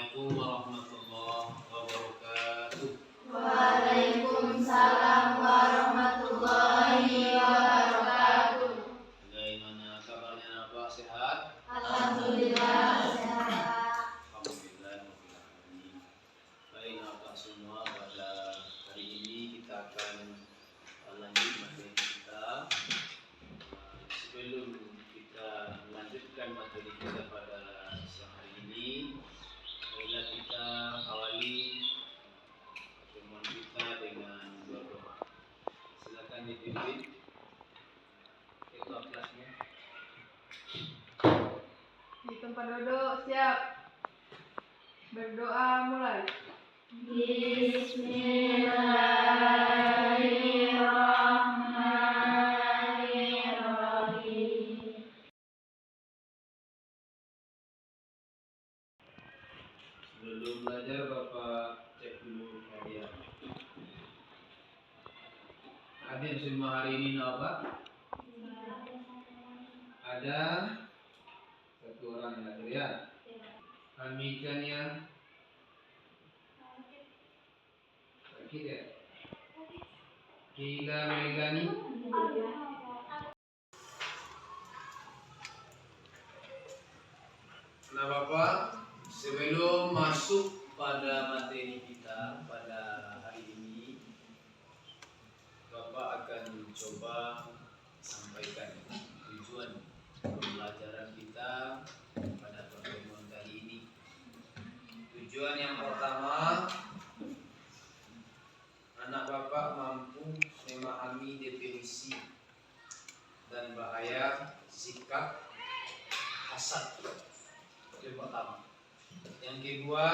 Assalamualaikum warahmatullahi wabarakatuh. Waalaikumsalam warahmatullahi wabarakatuh. Bagaimana kabarnya Bapak? Sehat? Alhamdulillah sehat. Alhamdulillah. Baik Bapak semua, pada hari ini kita akan lanjut materi kita. Sebelum kita melanjutkan materi kita pada siang hari ini, marilah kita awali pertemuan kita dengan berdoa. Silakan dipimpin ketua kelasnya. Di tempat duduk siap. Berdoa mulai. Bismillahirrahmanirrahim. Sebelum belajar Bapak cek dulu hadiah. Hadir semua hari ini Bapak? Ada satu orang yang hadir ya. Amikan yang sakit ya. Gila Megani. Nah Bapak, sebelum masuk pada materi kita pada hari ini, Bapak akan coba sampaikan tujuan pembelajaran kita pada pertemuan kali ini. Tujuan yang pertama, anak Bapak mampu memahami definisi dan bahaya sikap hasad. Itu yang pertama. Yang kedua,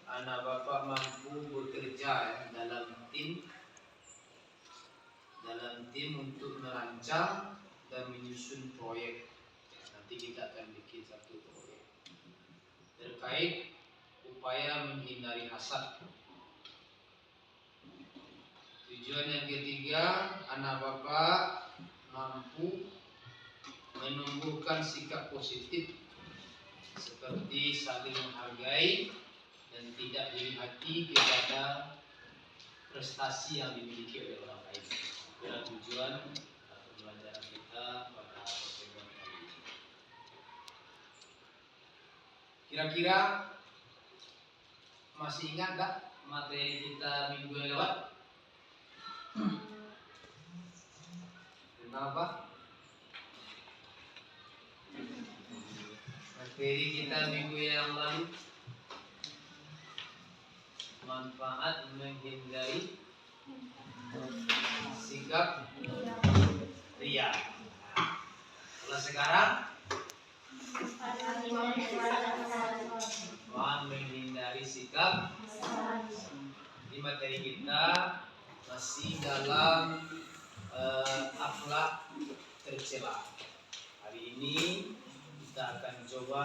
anak Bapak mampu bekerja dalam tim untuk merancang dan menyusun proyek. Nanti kita akan bikin satu proyek terkait upaya menghindari hasad. Tujuan yang ketiga, anak Bapak mampu menumbuhkan sikap positif seperti saling menghargai dan tidak iri hati kepada prestasi yang dimiliki oleh orang lain. Itulah tujuan pembelajaran kita pada pertemuan kali ini. Kira-kira masih ingat tak materi kita minggu yang lewat? Tentang apa? Materi kita minggu yang lalu, manfaat menghindari sikap ria. Kalau sekarang, manfaat menghindari sikap. Di materi kita masih dalam akhlak tercela. Hari ini kita akan coba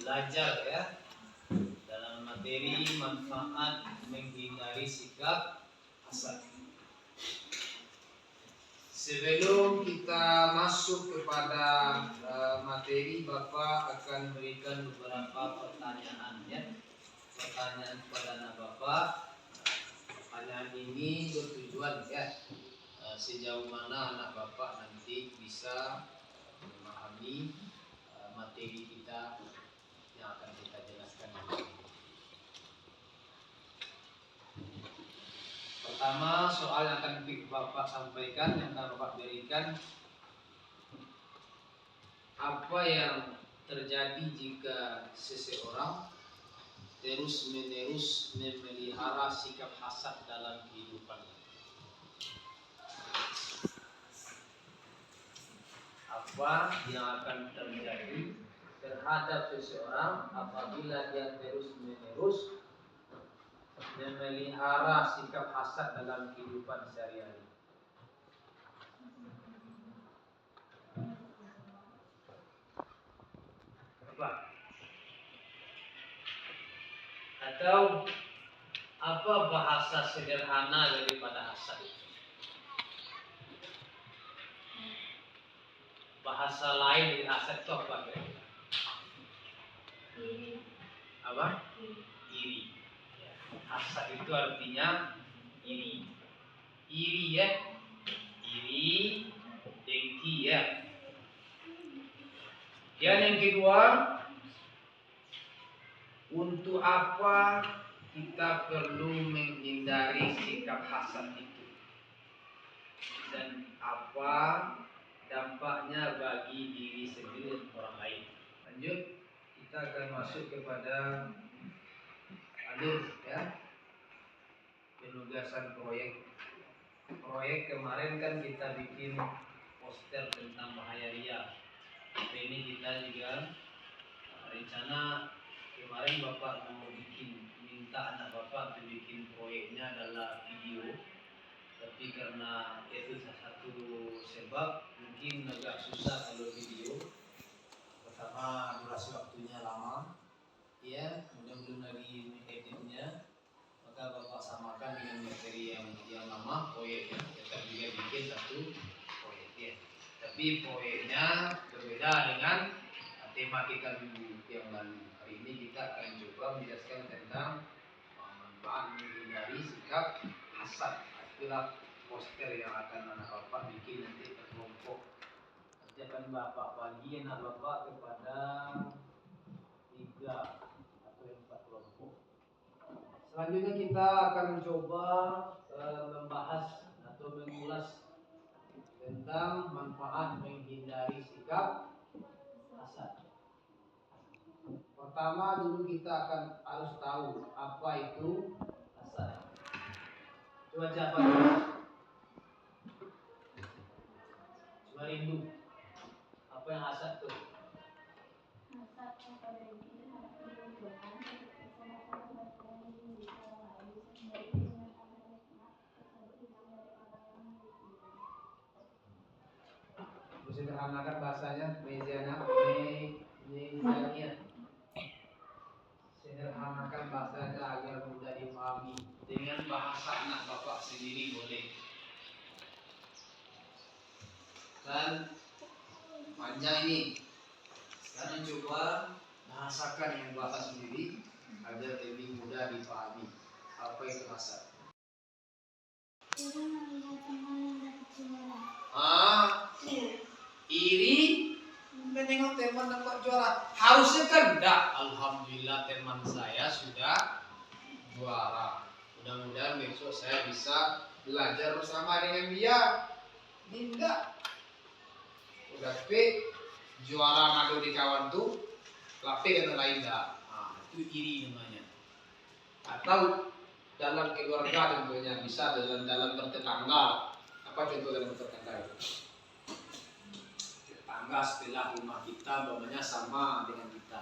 belajar ya dalam materi manfaat menghindari sikap hasad. Sebelum kita masuk kepada materi, Bapak akan berikan beberapa pertanyaan ya. Pertanyaan kepada anak Bapak. Pertanyaan ini bertujuan ya sejauh mana anak Bapak nanti bisa memahami materi kita yang akan kita jelaskan hari ini. Pertama, soal yang akan Bapak sampaikan, yang akan Bapak berikan, apa yang terjadi jika seseorang terus-menerus memelihara sikap hasad dalam kehidupannya? Apa yang akan terjadi terhadap seseorang apabila dia terus-menerus memelihara sikap hasad dalam kehidupan sehari-hari? Apa? Atau apa bahasa sederhana daripada hasad? Bahasa lain dari hasad itu apa? Apa? Iri. Ya. Hasad itu artinya iri. Iri ya. Iri, dengki ya. Dan yang kedua, untuk apa kita perlu menghindari sikap hasad itu? Dan apa dampaknya bagi diri sendiri dan orang lain? Lanjut, kita akan masuk kepada alur ya, penugasan proyek. Proyek kemarin kan kita bikin poster tentang bahaya ria. Hari ini kita juga rencana kemarin Bapak mau minta anak Bapak untuk bikin proyeknya adalah video. Tapi karena itu salah satu sebab mungkin agak susah kalau video. Pertama durasi waktunya lama, ya, kemudian belum lagi editnya. Maka Bapak samakan dengan materi yang lama proyeknya. Kita juga bikin satu proyek ya. Tapi proyeknya berbeda dengan tema kita minggu yang lalu. Hari ini kita akan coba menjelaskan tentang manfaat menghindari sikap hasad. Itulah poster yang akan anak Bapak bikin nanti ke kelompok. Nanti akan Bapak bagi anak Bapak kepada 3 atau 4 kelompok. Selanjutnya kita akan mencoba membahas atau mengulas tentang manfaat menghindari sikap hasad. Pertama dulu kita akan harus tahu apa itu hasad. Coba siapa dulu? Coba rindu. Apa yang hasad tuh? Sederhanakan bahasanya, Meziana, sederhanakan bahasanya agar mudah dipahami dengan bahasa anak Bapak sendiri boleh. Dan panjang ini. Sekarang coba bahasakan dengan bahasa sendiri agar lebih mudah dipahami. Apa itu hasad? Iri menengok teman dapat juara. Harusnya kan enggak. Alhamdulillah teman saya sudah juara. Mudah-mudahan besok saya bisa belajar bersama dengan dia. Ini enggak. Udah juara ngadu di kawan tuh, lape kata lain enggak. Nah, itu iri namanya. Atau dalam keluarga tentunya bisa dalam bertetangga. Apa contoh dalam bertetangga itu? Tetangga sebelah rumah kita namanya sama dengan kita.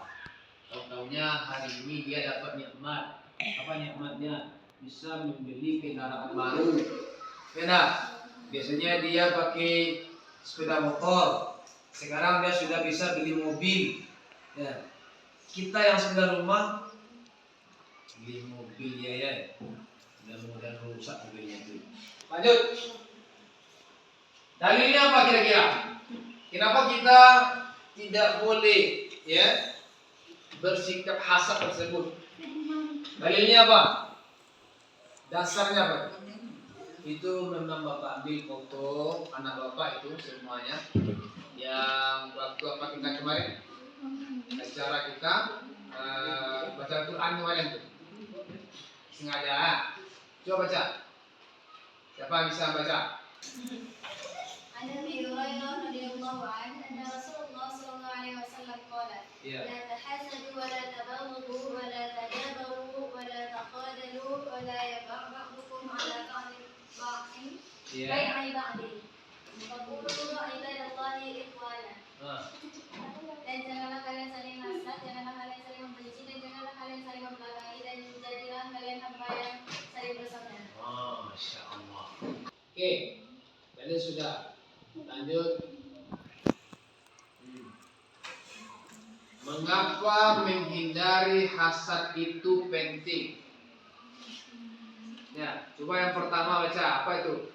Tahu-taunya hari ini dia dapat nikmat. Apa nikmatnya? Bisa membeli kendaraan baru. Benar. Biasanya dia pakai sepeda motor. Sekarang dia sudah bisa beli mobil. Ya. Kita yang sebelah rumah beli mobil ya. Mudah-mudahan rusak mobilnya itu. Lanjut. Dalilnya apa kira-kira? Kenapa kita tidak boleh ya bersikap hasad tersebut? Dalilnya apa? Dasarnya apa? Itu memang Bapak ambil foto anak Bapak itu semuanya yang waktu apa kita kemarin acara kita baca Quran kemarin tuh sengaja. Coba baca. Siapa yang bisa baca? عن ابي هريره رضي الله عنه ان رسول الله صلى الله عليه وسلم قال لا تحاسدوا ولا تباغضوا ولا تدابروا ولا تخاذلوا ولا يبغ بعضكم على بعض بيع بعض فقولوا عباد الله إخوانا. Dan janganlah kalian saling hasad, janganlah kalian saling membenci, dan janganlah kalian saling membelakangi, dan jadilah kalian hamba yang saling bersaudara. Masya Allah. Oke, kalian sudah. Lanjut. Mengapa menghindari hasad itu penting? Ya, coba yang pertama baca apa itu?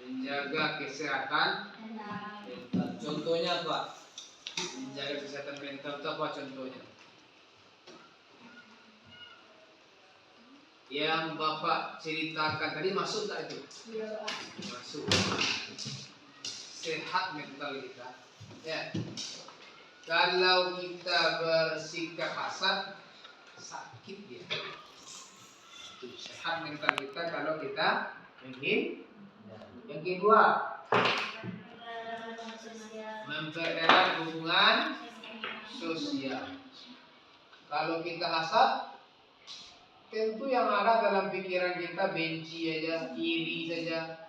Menjaga kesehatan mental. Contohnya apa? Menjaga kesehatan mental itu apa contohnya? Yang Bapak ceritakan tadi masuk tak itu? Iya, Pak. Masuk. Sehat mental kita. Ya. Kalau kita bersikap hasad, sakit dia. Itu sehat mental kita kalau kita menghindari. Yang kedua, mempererat hubungan sosial. Kalau kita hasad, tentu yang ada dalam pikiran kita benci aja, iri saja.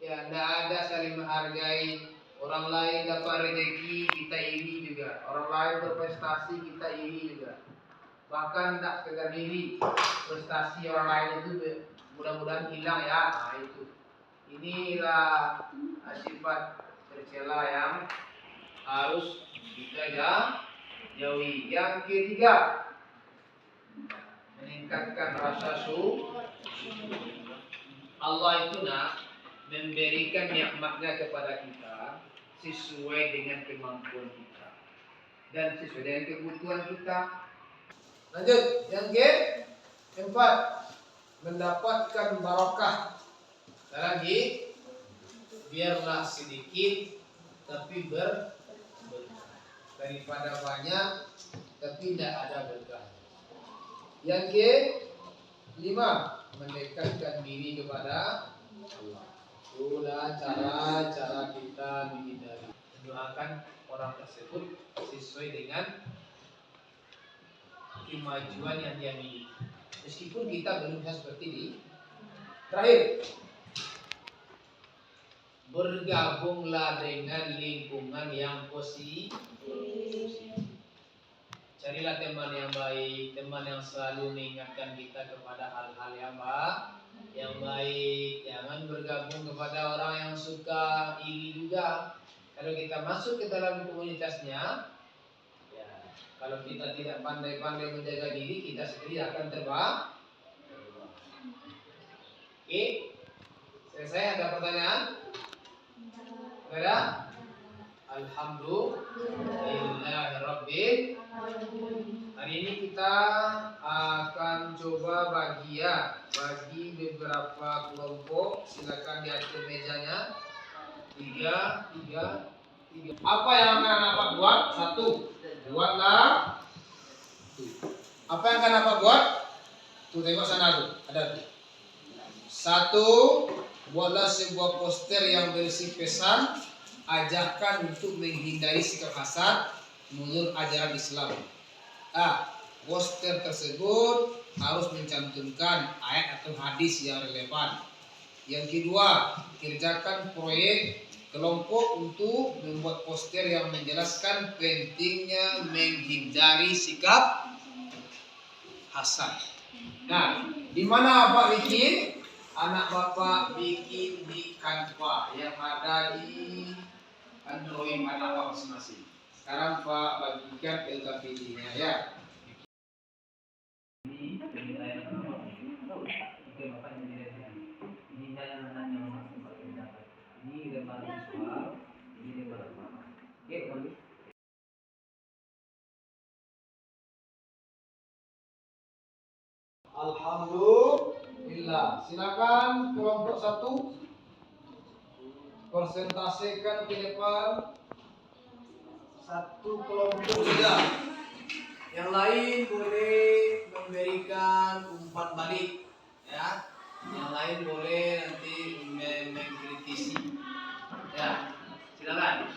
Ya, tidak ada saling menghargai. Orang lain dapat rezeki, kita iri juga. Orang lain berprestasi, kita iri juga. Bahkan tidak sekedar iri, prestasi orang lain itu mudah-mudahan hilang ya. Nah itu. Inilah sifat tercela yang harus kita jauhi. Yang ketiga, meningkatkan rasa syukur. Allah itu memberikan nikmatnya kepada kita sesuai dengan kemampuan kita dan sesuai dengan kebutuhan kita. Lanjut, yang keempat, mendapatkan barokah dalam hidup. Biarlah sedikit tapi berkah daripada banyak tapi tidak ada berkah. Yang kelima, mendekatkan diri kepada Allah. Itulah cara-cara kita menghindari. Mendoakan orang tersebut sesuai dengan kemajuan yang dia miliki. Meskipun kita belum bisa seperti ini. Terakhir, bergabunglah dengan lingkungan yang positif. Carilah teman yang baik, teman yang selalu mengingatkan kita kepada hal-hal yang baik. Jangan bergabung kepada orang yang suka iri juga. Kalau kita masuk ke dalam komunitasnya, ya, kalau kita tidak pandai-pandai menjaga diri, kita sendiri akan terbang. Oke, selesai. Ada pertanyaan? Ada? Alhamdulillahirabbil. Hari ini kita akan coba bagi beberapa kelompok. Silakan diatur mejanya. Tiga. Apa yang akan Bapak buat? Satu, buatlah. Apa yang akan Bapak buat? Tuh tengok sana tuh, ada tuh. Satu, buatlah sebuah poster yang berisi pesan ajakan untuk menghindari sikap hasad menurut ajaran Islam. Poster tersebut harus mencantumkan ayat atau hadis yang relevan. Yang kedua, kerjakan proyek kelompok untuk membuat poster yang menjelaskan pentingnya menghindari sikap hasad. Nah, di mana Bapak bikin? Anak Bapak bikin di Canva yang ada di Android anak Bapak masing-masing. Sekarang Pak bagikan LKPD-nya ya. Alhamdulillah. Silakan kelompok satu presentasikan ke depan. Satu kelompok saja. Yang lain boleh memberikan umpan balik, ya. Yang lain boleh nanti mengkritisi. Ya, silakan.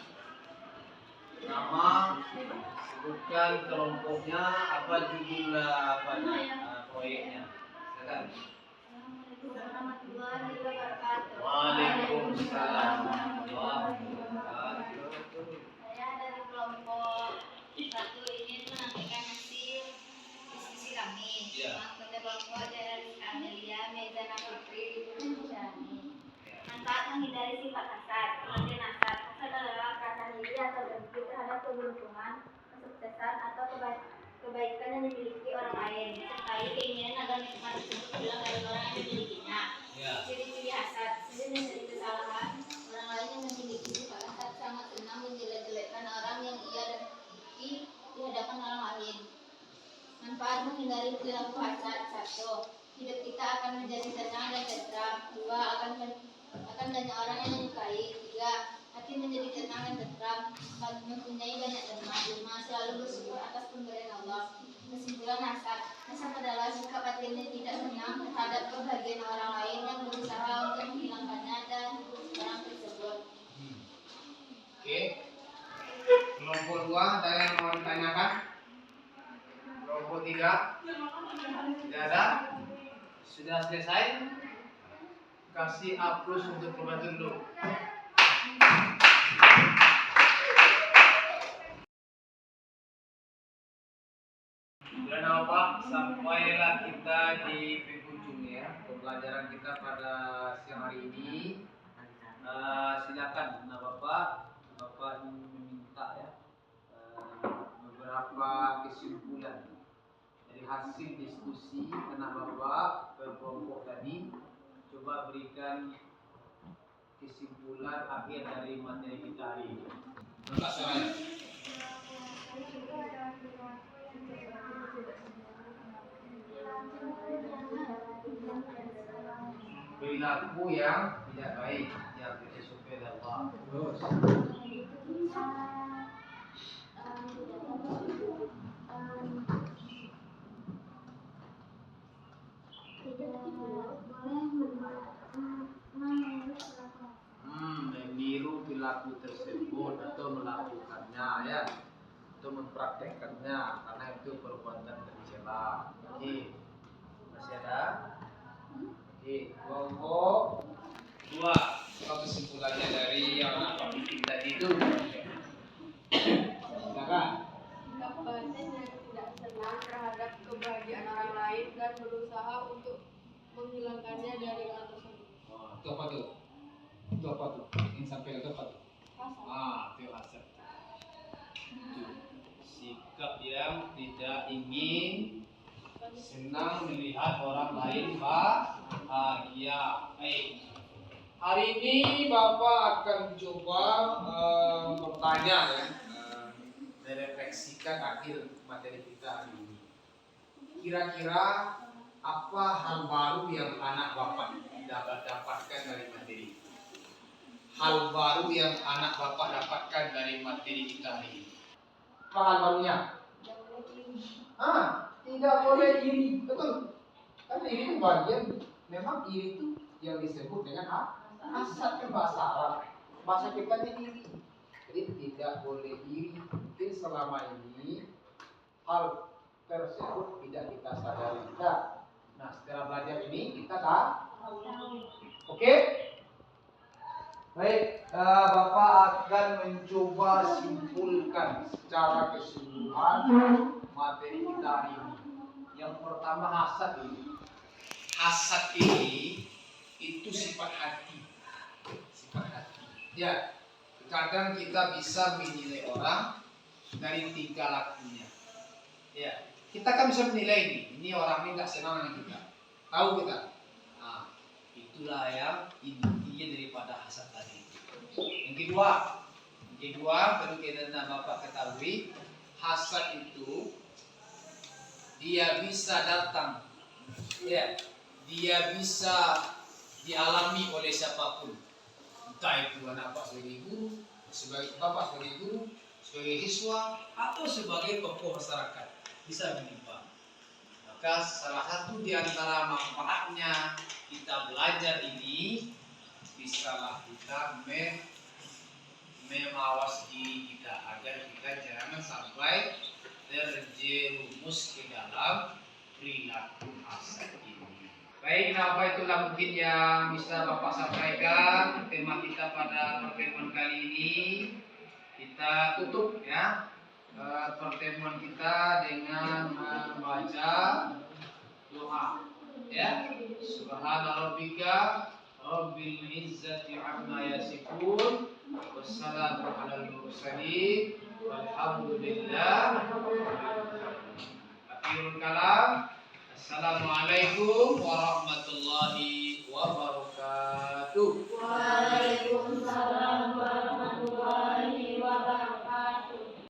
Nama, sebutkan kelompoknya, apa judul proyeknya. Silakan. Warahmatullahi wabarakatuh. Waalaikumsalam warahmatullahi wabarakatuh. Saya dari kelompok satu ini menyampaikan hasil diskusi kami. Pada kelompok dari Amelia, Mezana Putri, Ibu Syani. Manfaat menghindari sifat hasad. Pengertian hasad. Hasad adalah perasaan iri atau dengki terhadap keberuntungan, kesuksesan atau kebaikan yang dimiliki orang lain, sertai keinginan agar nikmat tersebut hilang dari orang yang memilikinya. Ciri-ciri hasad: sering mencari kesalahan orang lain yang memiliki sifat hasad, sangat senang menjelek-jelekkan orang yang ia perilaku hasad. 1. Hidup kita akan menjadi tenang dan tentram. 2. Akan banyak orang yang menyukai. 3. Hati menjadi tenang dan tentram. 4. Mempunyai banyak teman. 5. Selalu bersyukur atas pemberian Allah. Kesimpulan hasad. Hasad adalah sikap hati yang tidak senang terhadap kebahagiaan orang lain yang berusaha untuk menghilangkannya dan orang tersebut. Oke. Kelompok 2 ada yang mau ditanyakan? Kelompok 3? Tidak ada? Sudah selesai? Kasih A+ untuk pembantu dulu. Dan apa? Sampailah kita di penghujung ya pembelajaran kita pada siang hari ini. Silakan, Bapak meminta ya beberapa kesimpulan dari hasil diskusi anak Bapak berkelompok tadi. Coba berikan kesimpulan akhir dari materi kita hari ini. Buka suaranya. Perilaku yang tidak baik yang kita sukai Allah. Terus. Meniru perilaku tersebut atau melakukannya ya, atau mempraktekkannya karena itu perbuatan tercela. Oke, masih ada? Oke, kelompok 2. Apa kesimpulannya dari yang anak kita itu? Silakan. Sikap batin yang tidak senang terhadap kebahagiaan orang lain dan berusaha untuk menghilangkannya dari orang tersebut. Itu apa tuh? Itu apa tuh? Ingin sampai ke apa tuh? Itu hasad. Itu sikap yang tidak ingin senang melihat orang lain bahagia. Baik. Hari ini Bapak akan coba bertanya ya, merefleksikan akhir materi kita hari ini. Kira-kira apa hal baru yang anak Bapak dapat dapatkan dari materi? Hal baru yang anak Bapak dapatkan dari materi kita hari ini. Apa hal barunya? Tidak boleh iri, betul. Karena iri itu bagian, memang iri itu yang disebut dengan hasad kan bahasa Arab. Bahasa kita ini iri. Jadi tidak boleh iri. Mungkin selama ini hal tersebut tidak kita sadari. Nah, setelah belajar ini kita tahu. Oke? Baik, Bapak akan mencoba simpulkan secara keseluruhan materi kita hari ini. Yang pertama hasad ini. Hasad ini itu sifat hati. Sifat hati. Ya, kadang kita bisa menilai orang dari tingkah lakunya. Ya, kita kan bisa menilai ini orang ini nggak senang dengan kita. Tahu kita. Nah, itulah yang intinya daripada hasad tadi. Yang kedua perlu kita dan Bapak ketahui, hasad itu dia bisa datang, ya, dia bisa dialami oleh siapapun, entah itu anak Bapak sebagai guru, sebagai Bapak sebagai guru, sebagai siswa, atau sebagai tokoh masyarakat, bisa menimpa. Maka salah satu di antara manfaatnya kita belajar ini, bisalah kita memawas diri kita agar kita jangan sampai terjerumus ke dalam perilaku hasad ini. Baik, apa itulah mungkin yang bisa Bapak sampaikan tema kita pada pertemuan kali ini. Kita tutup ya pertemuan kita dengan membaca doa ya. Subhana rabbika rabbil izzati amma yasifun wassalamu alal mursalin walhamdulillah. Akhirul kalam. Assalamualaikum warahmatullahi wabarakatuh.